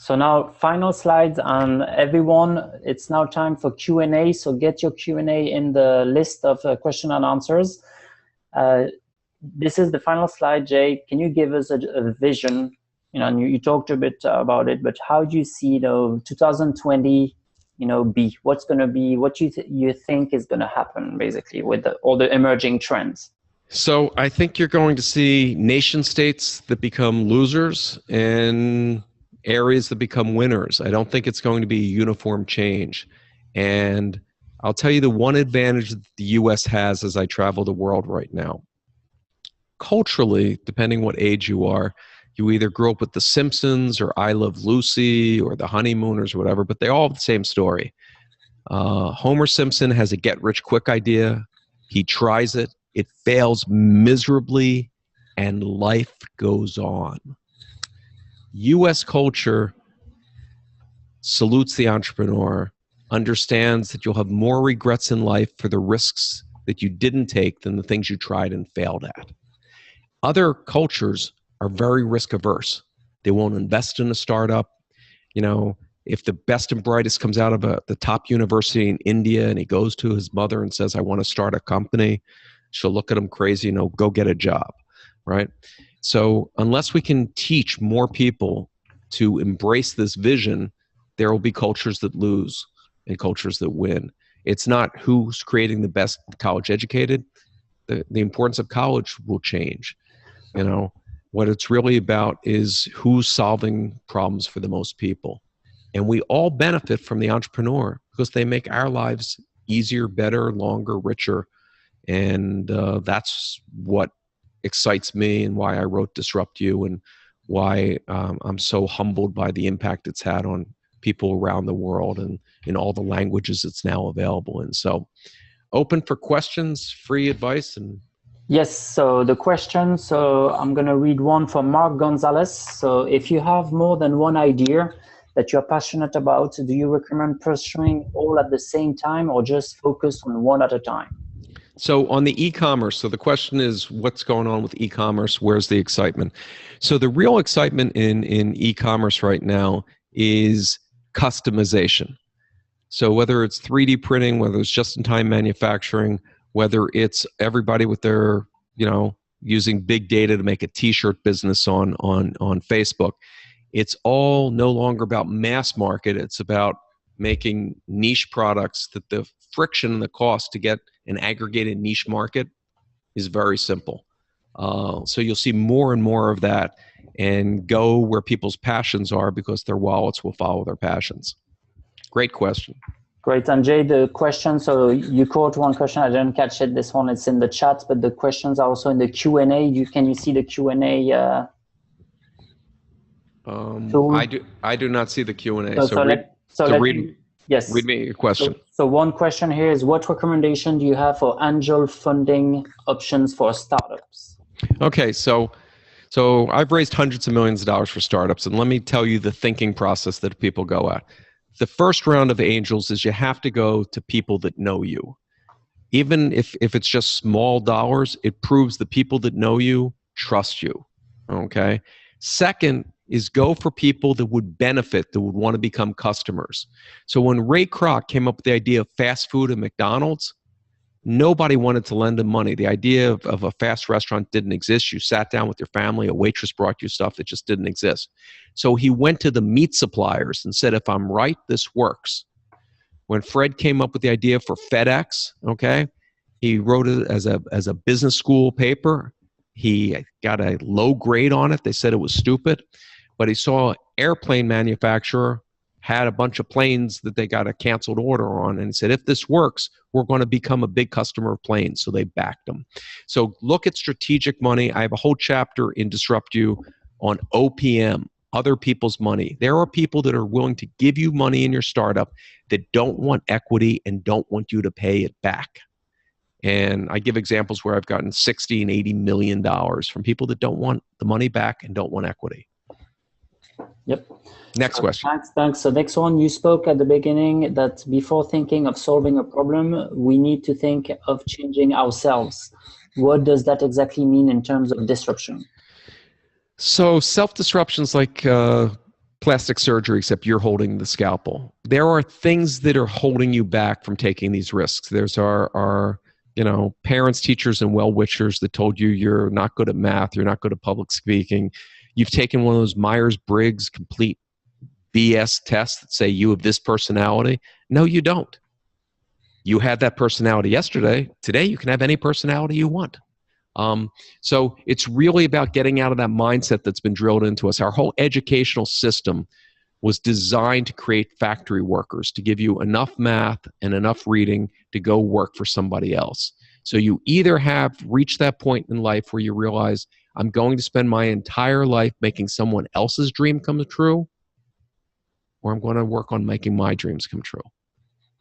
So now final slides on everyone. It's now time for Q&A. So get your Q&A in the list of question and answers. This is the final slide, Jay. Can you give us a vision? And you talked a bit about it, but how do you see 2020 be? What's going to be, what you think is going to happen basically with all the emerging trends? So I think you're going to see nation states that become losers and areas that become winners. I don't think it's going to be a uniform change. And I'll tell you the one advantage that the U.S. has as I travel the world right now. Culturally, depending what age you are, you either grew up with The Simpsons or I Love Lucy or The Honeymooners or whatever, but they all have the same story. Homer Simpson has a get-rich-quick idea. He tries it. It fails miserably, and life goes on. U.S. culture salutes the entrepreneur, understands that you'll have more regrets in life for the risks that you didn't take than the things you tried and failed at. Other cultures are very risk averse. They won't invest in a startup. If the best and brightest comes out of the top university in India and he goes to his mother and says, I want to start a company, she'll look at him crazy, go get a job, right? So unless we can teach more people to embrace this vision, there will be cultures that lose and cultures that win. It's not who's creating the best college educated. The importance of college will change. What it's really about is who's solving problems for the most people. And we all benefit from the entrepreneur because they make our lives easier, better, longer, richer. And that's what excites me and why I wrote Disrupt You and why I'm so humbled by the impact it's had on people around the world and in all the languages it's now available in. So open for questions, free advice. And yes, so the question, I'm going to read one from Mark Gonzalez. So if you have more than one idea that you're passionate about, do you recommend pursuing all at the same time or just focus on one at a time? So on the e-commerce, so the question is what's going on with e-commerce? Where's the excitement? So the real excitement in e-commerce right now is customization. So whether it's 3D printing, whether it's just-in-time manufacturing, whether it's everybody with their, using big data to make a t-shirt business on Facebook, it's all no longer about mass market. It's about making niche products that the friction and the cost to get an aggregated niche market is very simple. So you'll see more and more of that and go where people's passions are because their wallets will follow their passions. Great question. Great. And Jay, the question, so you quote one question, I didn't catch it, this one, it's in the chat, but the questions are also in the Q&A. Can you see the Q&A? I do not see the Q&A. Yes. Read me your question. So one question here is, what recommendation do you have for angel funding options for startups? Okay, so I've raised hundreds of millions of dollars for startups, and let me tell you the thinking process that people go at. The first round of angels is you have to go to people that know you. Even if it's just small dollars, it proves the people that know you trust you, okay? Second is go for people that would benefit, that would want to become customers. So when Ray Kroc came up with the idea of fast food at McDonald's, nobody wanted to lend him money. The idea of a fast restaurant didn't exist. You sat down with your family, a waitress brought you stuff that just didn't exist. So he went to the meat suppliers and said, if I'm right, this works. When Fred came up with the idea for FedEx, okay, he wrote it as a business school paper. He got a low grade on it. They said it was stupid. But he saw an airplane manufacturer had a bunch of planes that they got a canceled order on, and he said, if this works, we're going to become a big customer of planes. So they backed them. So look at strategic money. I have a whole chapter in Disrupt You on OPM, other people's money. There are people that are willing to give you money in your startup that don't want equity and don't want you to pay it back. And I give examples where I've gotten $60 and $80 million from people that don't want the money back and don't want equity. Yep. Next question. Thanks. So next one, you spoke at the beginning that before thinking of solving a problem, we need to think of changing ourselves. What does that exactly mean in terms of disruption? So self-disruption is like plastic surgery, except you're holding the scalpel. There are things that are holding you back from taking these risks. There's our parents, teachers, and well-wishers that told you you're not good at math, you're not good at public speaking. You've taken one of those Myers-Briggs complete BS tests that say you have this personality. No, you don't. You had that personality yesterday. Today, you can have any personality you want. So it's really about getting out of that mindset that's been drilled into us. Our whole educational system was designed to create factory workers, to give you enough math and enough reading to go work for somebody else. So you either have reached that point in life where you realize, I'm going to spend my entire life making someone else's dream come true, or I'm going to work on making my dreams come true.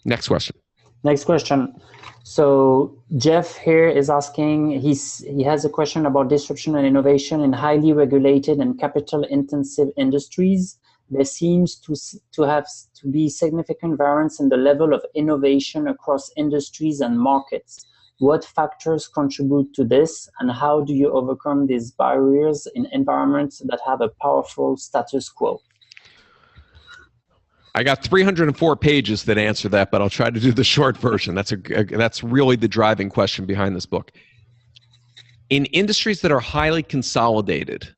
Next question. Next question. So Jeff here is asking, he has a question about disruption and innovation in highly regulated and capital-intensive industries. There seems to be significant variance in the level of innovation across industries and markets. What factors contribute to this, and how do you overcome these barriers in environments that have a powerful status quo? I got 304 pages that answer that, but I'll try to do the short version. That's really the driving question behind this book. In industries that are highly consolidated,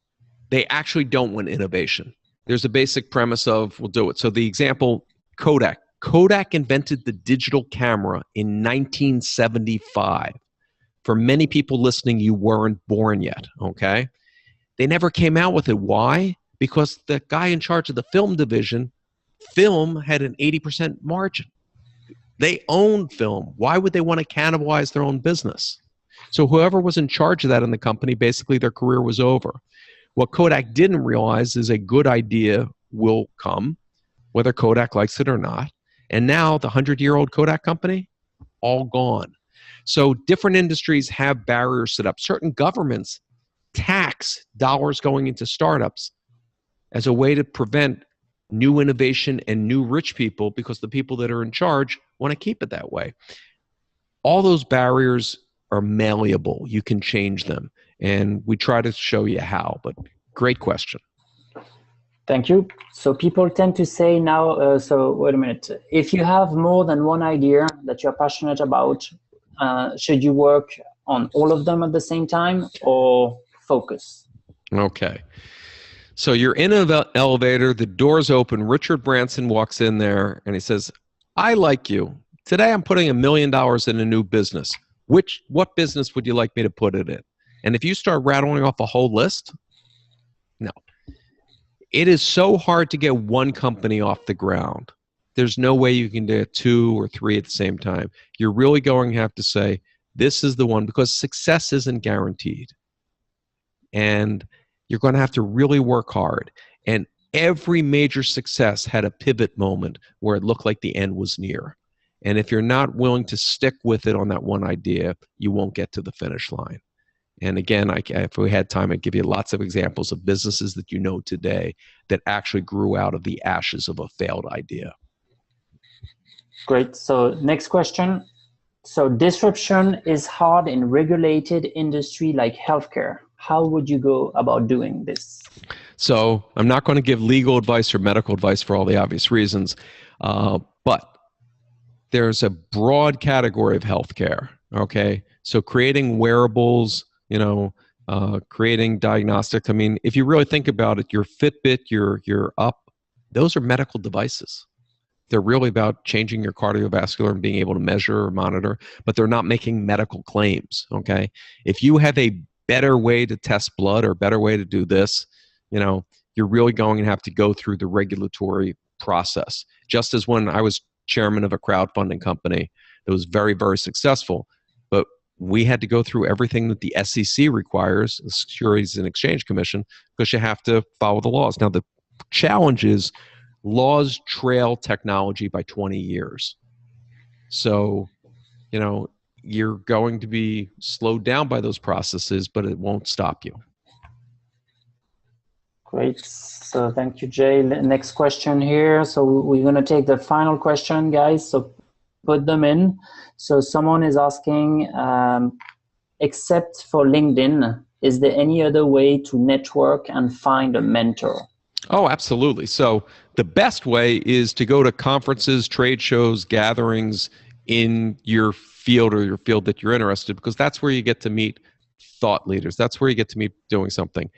they actually don't want innovation. There's a basic premise of, we'll do it. So the example, Kodak. Kodak invented the digital camera in 1975. For many people listening, you weren't born yet, okay? They never came out with it. Why? Because the guy in charge of the film division, film had an 80% margin. They owned film. Why would they want to cannibalize their own business? So whoever was in charge of that in the company, basically their career was over. What Kodak didn't realize is a good idea will come, whether Kodak likes it or not. And now the 100-year-old Kodak company, all gone. So different industries have barriers set up. Certain governments tax dollars going into startups as a way to prevent new innovation and new rich people, because the people that are in charge want to keep it that way. All those barriers are malleable. You can change them. And we try to show you how, but great question. Thank you. So people tend to say now, so wait a minute, if you have more than one idea that you're passionate about, should you work on all of them at the same time or focus? Okay. So you're in an elevator, the door's open, Richard Branson walks in there and he says, I like you. Today I'm putting $1 million in a new business. What business would you like me to put it in? And if you start rattling off a whole list, no. It is so hard to get one company off the ground. There's no way you can do 2 or 3 at the same time. You're really going to have to say, this is the one, because success isn't guaranteed. And you're going to have to really work hard. And every major success had a pivot moment where it looked like the end was near. And if you're not willing to stick with it on that one idea, you won't get to the finish line. And again, if we had time, I'd give you lots of examples of businesses that you know today that actually grew out of the ashes of a failed idea. Great. So next question. So disruption is hard in regulated industry like healthcare. How would you go about doing this? So I'm not going to give legal advice or medical advice for all the obvious reasons, but there's a broad category of healthcare, okay? So creating wearables, creating diagnostics. I mean, if you really think about it, your Fitbit, your Up, those are medical devices. They're really about changing your cardiovascular and being able to measure or monitor, but they're not making medical claims, okay? If you have a better way to test blood or a better way to do this, you're really going to have to go through the regulatory process. Just as when I was chairman of a crowdfunding company that was very, very successful, but we had to go through everything that the SEC requires, the Securities and Exchange Commission, because you have to follow the laws. Now, the challenge is laws trail technology by 20 years. So, you're going to be slowed down by those processes, but it won't stop you. Great. So thank you, Jay. Next question here. So we're going to take the final question, guys. So put them in. So someone is asking, except for LinkedIn, is there any other way to network and find a mentor? Oh, absolutely. So the best way is to go to conferences, trade shows, gatherings in your field or your field that you're interested, because that's where you get to meet thought leaders. That's where you get to meet doing something.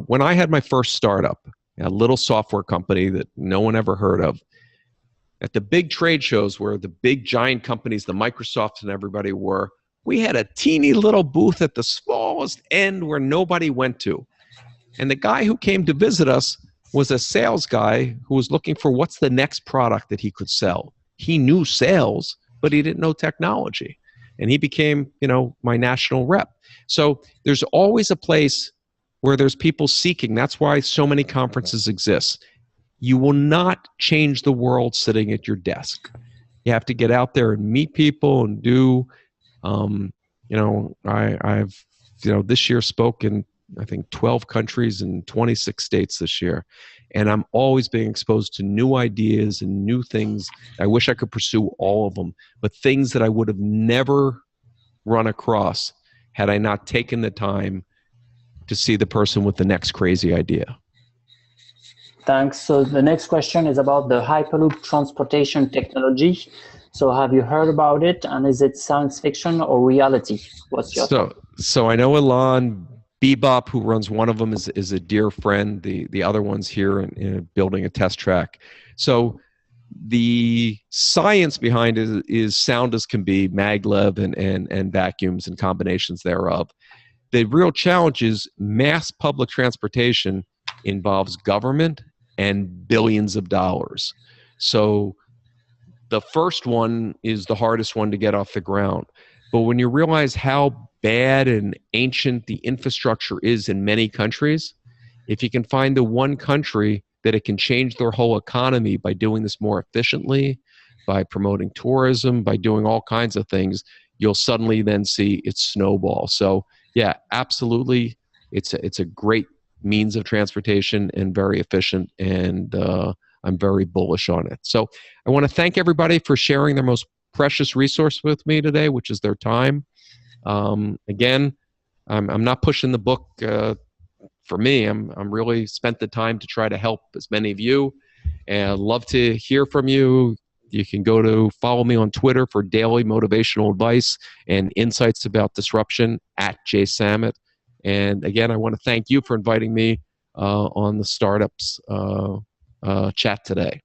When I had my first startup, a little software company that no one ever heard of, at the big trade shows where the big giant companies, the Microsofts and everybody were, we had a teeny little booth at the smallest end where nobody went to. And the guy who came to visit us was a sales guy who was looking for what's the next product that he could sell. He knew sales, but he didn't know technology. And he became, my national rep. So there's always a place where there's people seeking. That's why so many conferences exist. You will not change the world sitting at your desk. You have to get out there and meet people and do, I've, this year spoken I think 12 countries and 26 states this year. And I'm always being exposed to new ideas and new things. I wish I could pursue all of them, but things that I would have never run across had I not taken the time to see the person with the next crazy idea. Thanks. So the next question is about the Hyperloop transportation technology. So have you heard about it, and is it science fiction or reality? What's your thought? So I know Elon Bebop, who runs one of them, is a dear friend. The other one's here in building a test track. So the science behind it is sound as can be, maglev and vacuums and combinations thereof. The real challenge is mass public transportation involves government and billions of dollars. So the first one is the hardest one to get off the ground. But when you realize how bad and ancient the infrastructure is in many countries, if you can find the one country that it can change their whole economy by doing this more efficiently, by promoting tourism, by doing all kinds of things, you'll suddenly then see it snowball. So yeah, absolutely. It's a great means of transportation and very efficient, and I'm very bullish on it. So I want to thank everybody for sharing their most precious resource with me today, which is their time. Again, I'm not pushing the book for me. I'm really spent the time to try to help as many of you, and I'd love to hear from you. You can follow me on Twitter for daily motivational advice and insights about disruption at Jay Samit. And again, I want to thank you for inviting me on the Startups chat today.